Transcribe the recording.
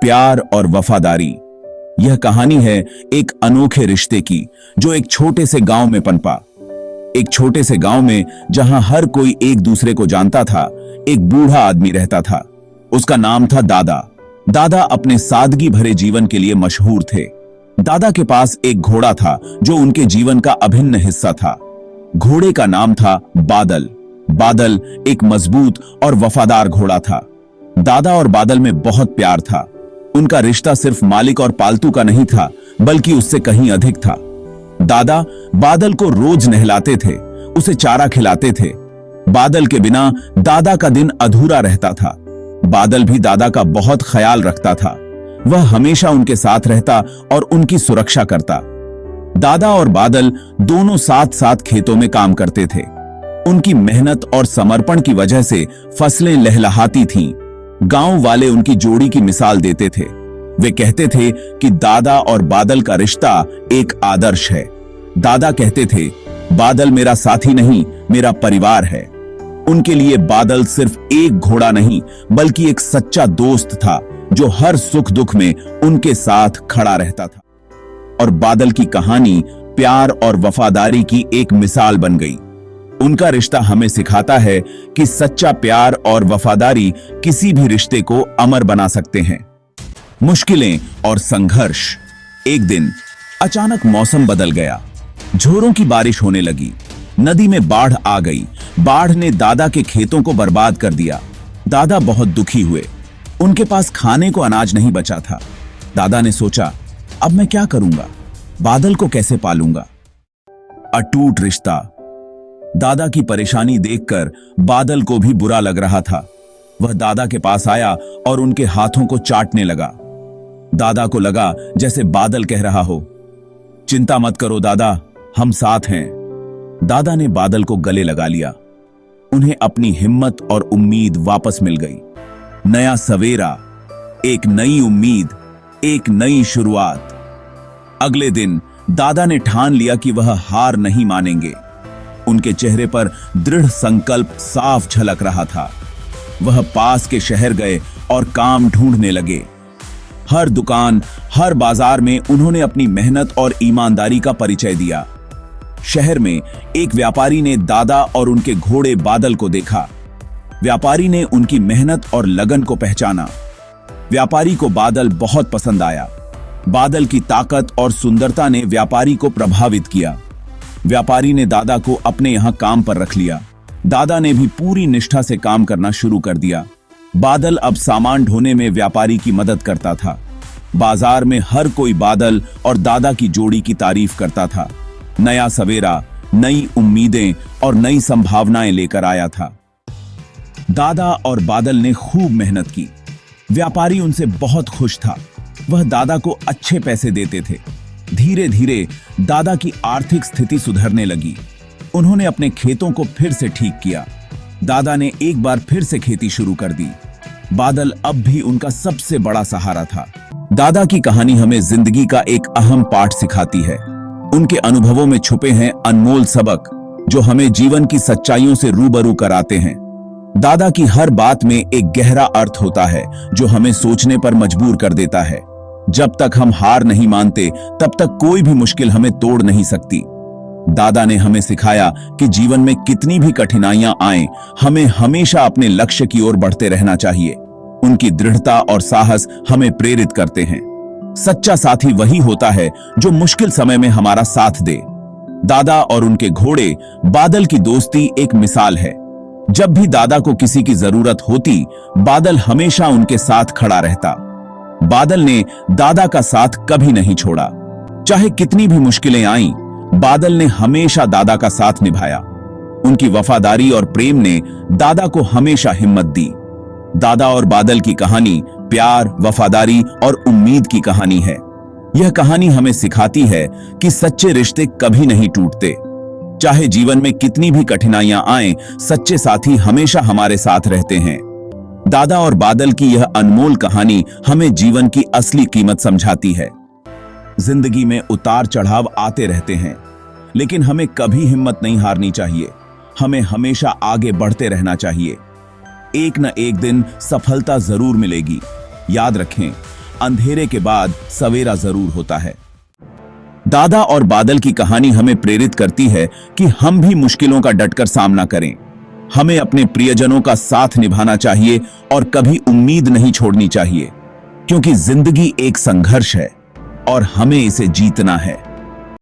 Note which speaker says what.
Speaker 1: प्यार और वफादारी। यह कहानी है एक अनोखे रिश्ते की जो एक छोटे से गांव में पनपा। एक छोटे से गांव में जहां हर कोई एक दूसरे को जानता था, एक बूढ़ा आदमी रहता था। उसका नाम था दादा। दादा अपने सादगी भरे जीवन के लिए मशहूर थे। दादा के पास एक घोड़ा था जो उनके जीवन का अभिन्न हिस्सा था। घोड़े का नाम था बादल। बादल एक मजबूत और वफादार घोड़ा था। दादा और बादल में बहुत प्यार था। उनका रिश्ता सिर्फ मालिक और पालतू का नहीं था, बल्कि उससे कहीं अधिक था। दादा बादल को रोज नहलाते थे, उसे चारा खिलाते थे। बादल के बिना दादा का दिन अधूरा रहता था। बादल भी दादा का बहुत ख्याल रखता था। वह हमेशा उनके साथ रहता और उनकी सुरक्षा करता। दादा और बादल दोनों साथ साथ खेतों में काम करते थे। उनकी मेहनत और समर्पण की वजह से फसलें लहलहाती थीं। गांव वाले उनकी जोड़ी की मिसाल देते थे। वे कहते थे कि दादा और बादल का रिश्ता एक आदर्श है। दादा कहते थे, बादल मेरा साथी नहीं, मेरा परिवार है। उनके लिए बादल सिर्फ एक घोड़ा नहीं, बल्कि एक सच्चा दोस्त था जो हर सुख दुख में उनके साथ खड़ा रहता था। और बादल की कहानी प्यार और वफादारी की एक मिसाल बन गई। उनका रिश्ता हमें सिखाता है कि सच्चा प्यार और वफादारी किसी भी रिश्ते को अमर बना सकते हैं। मुश्किलें और संघर्ष। एक दिन अचानक मौसम बदल गया। झोरों की बारिश होने लगी। नदी में बाढ़ आ गई। बाढ़ ने दादा के खेतों को बर्बाद कर दिया। दादा बहुत दुखी हुए। उनके पास खाने को अनाज नहीं बचा था। दादा ने सोचा, अब मैं क्या करूंगा? बादल को कैसे पालूंगा? अटूट रिश्ता। दादा की परेशानी देखकर बादल को भी बुरा लग रहा था। वह दादा के पास आया और उनके हाथों को चाटने लगा। दादा को लगा जैसे बादल कह रहा हो, चिंता मत करो दादा, हम साथ हैं। दादा ने बादल को गले लगा लिया। उन्हें अपनी हिम्मत और उम्मीद वापस मिल गई। नया सवेरा, एक नई उम्मीद, एक नई शुरुआत। अगले दिन दादा ने ठान लिया कि वह हार नहीं मानेंगे। उनके चेहरे पर दृढ़ संकल्प साफ झलक रहा था। वह पास के शहर गए और काम ढूंढने लगे। हर दुकान, हर बाजार में उन्होंने अपनी मेहनत और ईमानदारी का परिचय दिया। शहर में एक व्यापारी ने दादा और उनके घोड़े बादल को देखा। व्यापारी ने उनकी मेहनत और लगन को पहचाना। व्यापारी को बादल बहुत पसंद आया। बादल की ताकत और सुंदरता ने व्यापारी को प्रभावित किया। व्यापारी ने दादा को अपने यहां काम पर रख लिया। दादा ने भी पूरी निष्ठा से काम करना शुरू कर दिया। बादल अब सामान ढोने में व्यापारी की मदद करता था। बाजार में हर कोई बादल और दादा की जोड़ी की तारीफ करता था। नया सवेरा, नई उम्मीदें और नई संभावनाएं लेकर आया था। दादा और बादल ने खूब मेहनत की। व्यापारी उनसे बहुत खुश था। वह दादा को अच्छे पैसे देते थे। धीरे धीरे दादा की आर्थिक स्थिति सुधरने लगी। उन्होंने अपने खेतों को फिर से ठीक किया। दादा ने एक बार फिर से खेती शुरू कर दी। बादल अब भी उनका सबसे बड़ा सहारा था। दादा की कहानी हमें जिंदगी का एक अहम पाठ सिखाती है। उनके अनुभवों में छुपे हैं अनमोल सबक जो हमें जीवन की सच्चाइयों से रूबरू कराते हैं। दादा की हर बात में एक गहरा अर्थ होता है जो हमें सोचने पर मजबूर कर देता है। जब तक हम हार नहीं मानते, तब तक कोई भी मुश्किल हमें तोड़ नहीं सकती। दादा ने हमें सिखाया कि जीवन में कितनी भी कठिनाइयां आएं, हमें हमेशा अपने लक्ष्य की ओर बढ़ते रहना चाहिए। उनकी दृढ़ता और साहस हमें प्रेरित करते हैं। सच्चा साथी वही होता है जो मुश्किल समय में हमारा साथ दे। दादा और उनके घोड़े बादल की दोस्ती एक मिसाल है। जब भी दादा को किसी की जरूरत होती, बादल हमेशा उनके साथ खड़ा रहता। बादल ने दादा का साथ कभी नहीं छोड़ा। चाहे कितनी भी मुश्किलें आईं, बादल ने हमेशा दादा का साथ निभाया। उनकी वफादारी और प्रेम ने दादा को हमेशा हिम्मत दी। दादा और बादल की कहानी प्यार, वफादारी और उम्मीद की कहानी है। यह कहानी हमें सिखाती है कि सच्चे रिश्ते कभी नहीं टूटते। चाहे जीवन में कितनी भी कठिनाइयां आएं, सच्चे साथी हमेशा हमारे साथ रहते हैं। दादा और बादल की यह अनमोल कहानी हमें जीवन की असली कीमत समझाती है। जिंदगी में उतार चढ़ाव आते रहते हैं, लेकिन हमें कभी हिम्मत नहीं हारनी चाहिए। हमें हमेशा आगे बढ़ते रहना चाहिए। एक न एक दिन सफलता जरूर मिलेगी। याद रखें, अंधेरे के बाद सवेरा जरूर होता है। दादा और बादल की कहानी हमें प्रेरित करती है कि हम भी मुश्किलों का डटकर सामना करें। हमें अपने प्रियजनों का साथ निभाना चाहिए और कभी उम्मीद नहीं छोड़नी चाहिए, क्योंकि जिंदगी एक संघर्ष है और हमें इसे जीतना है।